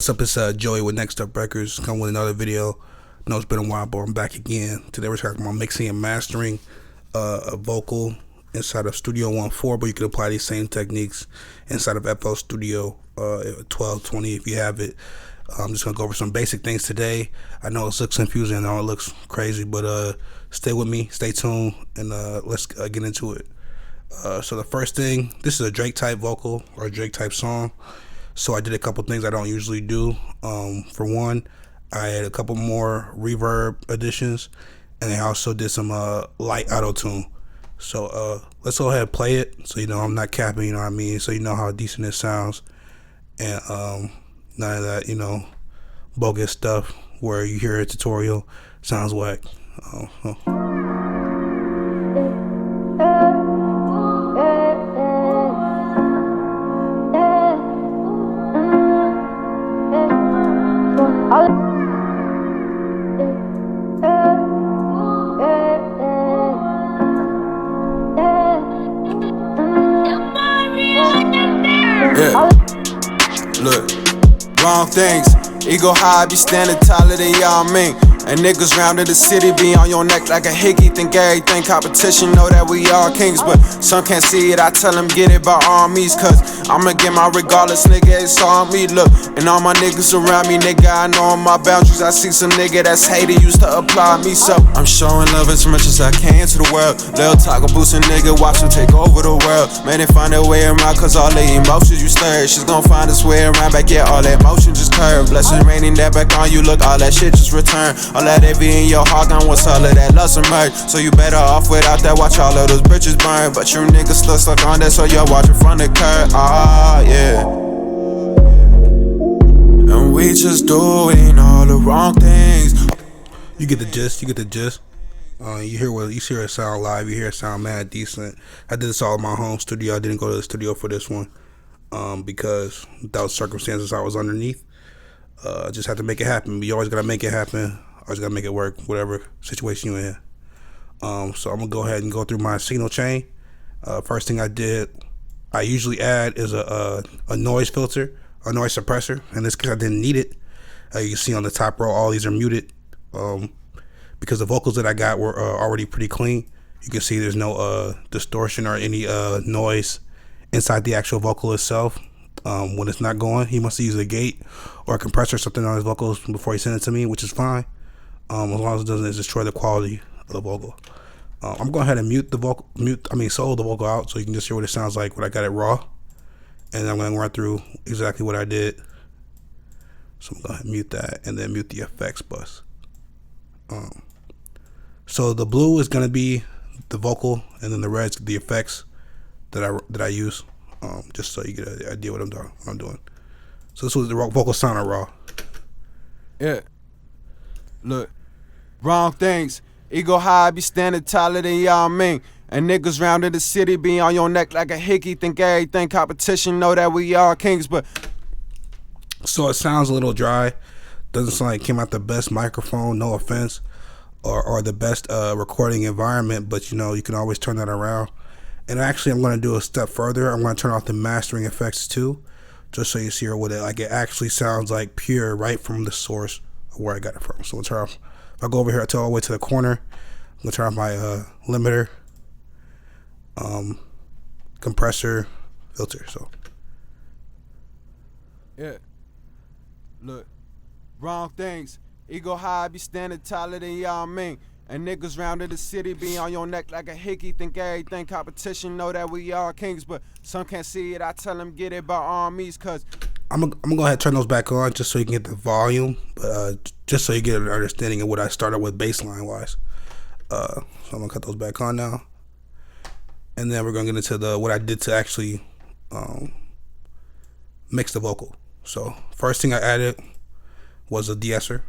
What's up, it's Joey with Next Up Records, come with another video. I know it's been a while, but I'm back again. Today we're talking about mixing and mastering a vocal inside of Studio 1.4, but you can apply these same techniques inside of FL Studio 12.20 if you have it. I'm just going to go over some basic things today. I know it looks confusing, I know it looks crazy, but stay with me, stay tuned, and let's get into it. So the first thing, this is a Drake type vocal or a Drake type song. So I did a couple things I don't usually do. For one, I had a couple more reverb additions, and I also did some light auto tune. So let's go ahead and play it, so you know I'm not capping, you know what I mean, so you know how decent it sounds, and none of that, you know, bogus stuff where you hear a tutorial sounds whack. Yeah, look, wrong things. Ego high, be standing taller than y'all mean. And niggas round in the city be on your neck like a hickey. Think everything competition, know that we all kings. But some can't see it, I tell them get it by armies. Cause I'ma get my regardless, nigga, it's all me. Look, and all my niggas around me, nigga, I know my boundaries. I see some nigga that's hated, used to apply me. So I'm showing love as much as I can to the world. Lil Taco boosting nigga, watch him take over the world. Man, they find their way around cause all the emotions you stir. She's gon' find us way around back, yeah, all that motion just curve. Blessings raining that back on you, look, all that shit just return. All that envy in your heart gone once all of that lust emerge. So you better off without that, watch all of those bridges burn. But you niggas still stuck on that, so y'all watch in front of the curve. Yeah. And we just doing all the wrong things. You get the gist, you get the gist. You hear it sound live, you hear it sound mad decent. I did this all in my home studio. I didn't go to the studio for this one because those circumstances I was underneath. Just had to make it happen. You always gotta make it happen. Always gotta make it work, whatever situation you're in. So I'm gonna go ahead and go through my signal chain. First thing I did, I usually add is a noise filter, a noise suppressor. In this case, I didn't need it. You can see on the top row, all these are muted because the vocals that I got were already pretty clean. You can see there's no distortion or any noise inside the actual vocal itself. When it's not going, he must use a gate or a compressor or something on his vocals before he sends it to me, which is fine, as long as it doesn't destroy the quality of the vocal. I'm going ahead and solo the vocal out so you can just hear what it sounds like when I got it raw, and I'm going to run through exactly what I did. So I'm going to mute that and then mute the effects bus. So the blue is going to be the vocal, and then the red's the effects that I use. Just so you get an idea what I'm doing. So this was the vocal sound raw. Yeah. Look, wrong things. Ego high, be standing taller than y'all mean. And niggas round in the city be on your neck like a hickey. Think everything competition, know that we all kings. But so it sounds a little dry. Doesn't sound like it came out the best microphone, no offense, or the best recording environment. But you know, you can always turn that around. And actually, I'm going to do a step further. I'm going to turn off the mastering effects too, just so you see what it actually sounds like pure right from the source of where I got it from. So if I go over here, I tell all the way to the corner. I'm going to turn off my limiter, compressor, filter. So yeah, look, wrong things. Ego high, be standing taller than y'all mean. And niggas round in the city be on your neck like a hickey. Think everything competition, know that we all kings. But some can't see it, I tell them get it by armies. Cause I'm gonna go ahead and turn those back on just so you can get the volume, but just so you get an understanding of what I started with baseline wise. So I'm gonna cut those back on now, and then we're gonna get into what I did to actually mix the vocal. So first thing I added was a de-esser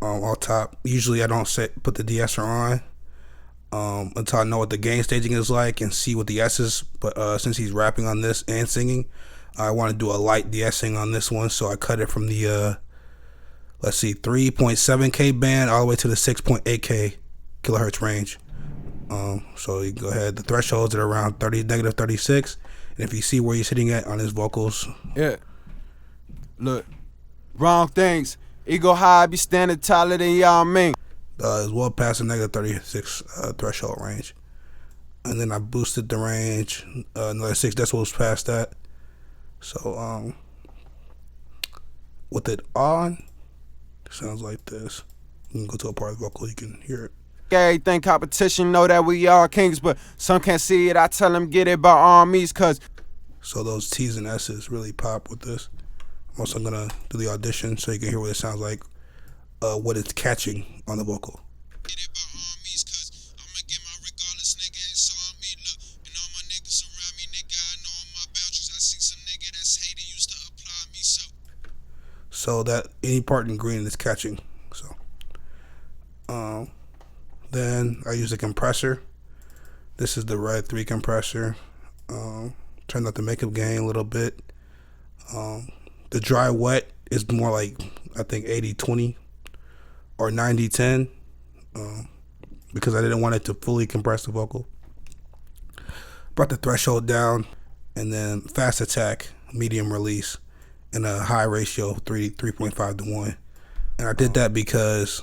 on top. Usually I don't put the de-esser on until I know what the gain staging is like and see what the S is, but since he's rapping on this and singing, I want to do a light de-essing on this one, so I cut it from the 3.7K band all the way to the 6.8K kilohertz range. So you can go ahead, the thresholds are around negative 36, and if you see where he's hitting at on his vocals. Yeah, look, Wrong things. Ego high, be standing taller than y'all mean. Is well past the negative 36 threshold range. And then I boosted the range another 6 decibels past that. So with it on, it sounds like this. You can go to a part of the vocal, you can hear it. Everything competition, know that we are kings, but some can't see it. I tell them get it by all means, cause so those T's and S's really pop with this. I'm also gonna do the audition so you can hear what it sounds like, what it's catching on the vocal. get it by all means, cause I'ma get my regardless, nigga. It's all me, look. And all my niggas around me, nigga. I know all my boundaries. I see some nigga that's hating used to apply me, so that any part in green is catching. So then I use a compressor. This is the Red 3 compressor. Turned up the makeup gain a little bit. The dry wet is more like, I think 80-20 or 90-10, because I didn't want it to fully compress the vocal. Brought the threshold down, and then fast attack, medium release, and a high ratio, 3.5 to 1. And I did that because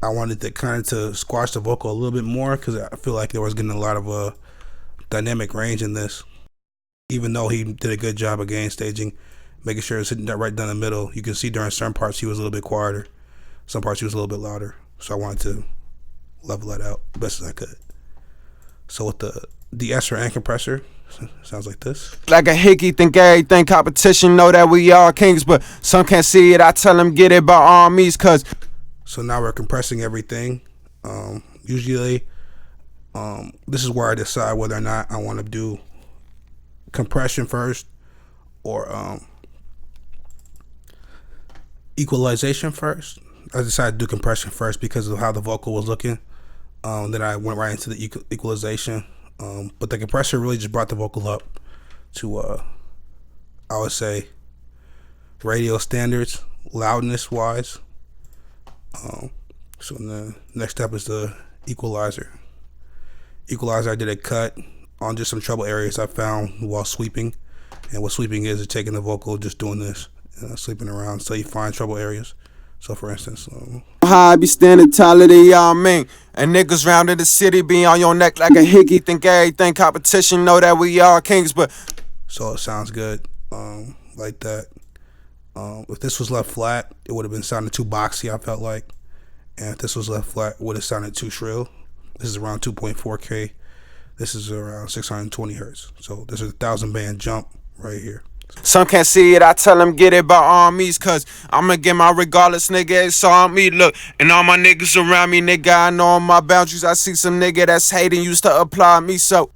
I wanted to kind of to squash the vocal a little bit more, because I feel like there was getting a lot of dynamic range in this. Even though he did a good job of gain staging, making sure it's hitting that right down the middle. You can see during certain parts he was a little bit quieter, some parts he was a little bit louder. So I wanted to level that out the best as I could. So with the S and compressor, sounds like this. like a hickey, think everything competition, know that we are kings, but some can't see it. I tell them get it by all means, cause so now we're compressing everything. Usually, this is where I decide whether or not I want to do compression first or equalization first. I decided to do compression first because of how the vocal was looking. Then I went right into the equalization. But the compressor really just brought the vocal up to, I would say, radio standards, loudness wise. So the next step is the equalizer. Equalizer, I did a cut on just some trouble areas I found while sweeping. And what sweeping is taking the vocal, just doing this, sweeping around so you find trouble areas. So for instance, high, be standing taller than y'all mean. And niggas round in the city be on your neck like a hickey, think everything competition, know that we are kings, but so it sounds good, like that. If this was left flat, it would have been sounding too boxy, I felt like. And if this was left flat, it would have sounded too shrill. This is around 2.4K. This is around 620 hertz. So there's a 1,000 band jump right here. some can't see it. I tell them get it by all means, cause I'ma get my regardless, nigga. It's all me, look. And all my niggas around me, nigga. I know all my boundaries. I see some nigga that's hating used to apply me, so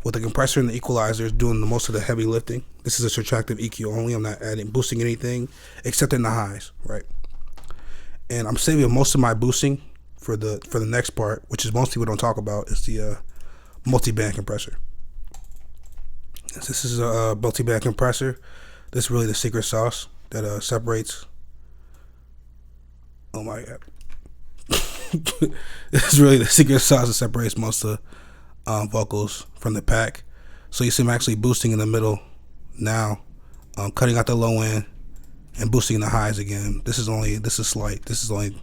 with the compressor and the equalizer is doing the most of the heavy lifting. This is a subtractive EQ only. I'm not boosting anything except in the highs, right? And I'm saving most of my boosting for the next part, which is most people don't talk about, is the multi-band compressor. This is a multi-band compressor. This is really the secret sauce that separates. Oh my god! This is really the secret sauce that separates most of vocals from the pack. So you see I'm actually boosting in the middle now, cutting out the low end and boosting in the highs again. This is slight. This is only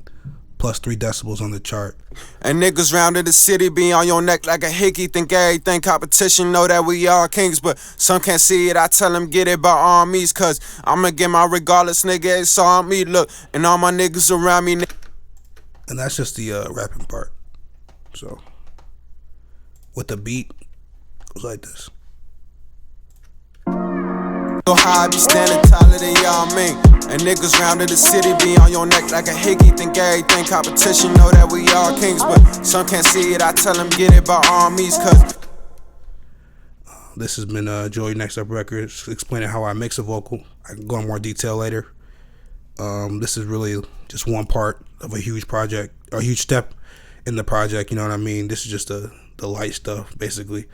plus 3 decibels on the chart. And niggas round in the city be on your neck like a hickey, think everything competition, know that we are kings, but some can't see it. I tell them get it by all means, cause I'ma get my regardless, nigga. It's all me, look. And all my niggas around me, and that's just the rapping part. So with the beat, it goes like this. So high, be standing taller than y'all mean. And niggas round in the city be on your neck like a hickey, think everything competition, know that we are kings, but some can't see it. I tell them get it by all means, cause this has been Joey Next Up Records explaining how I mix a vocal. I can go in more detail later. This is really just one part of a huge project, or a huge step in the project, you know what I mean? This is just the light stuff, basically.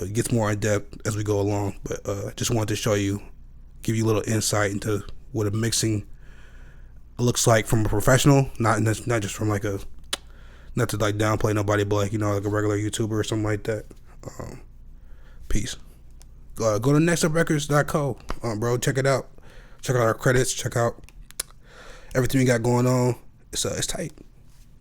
It gets more in depth as we go along, but just wanted to show you, give you a little insight into what a mixing looks like from a professional, not just from like a, not to like downplay nobody, but like, you know, like a regular YouTuber or something like that. Peace. Go to nextuprecords.co, bro. Check it out. Check out our credits. Check out everything we got going on. It's tight.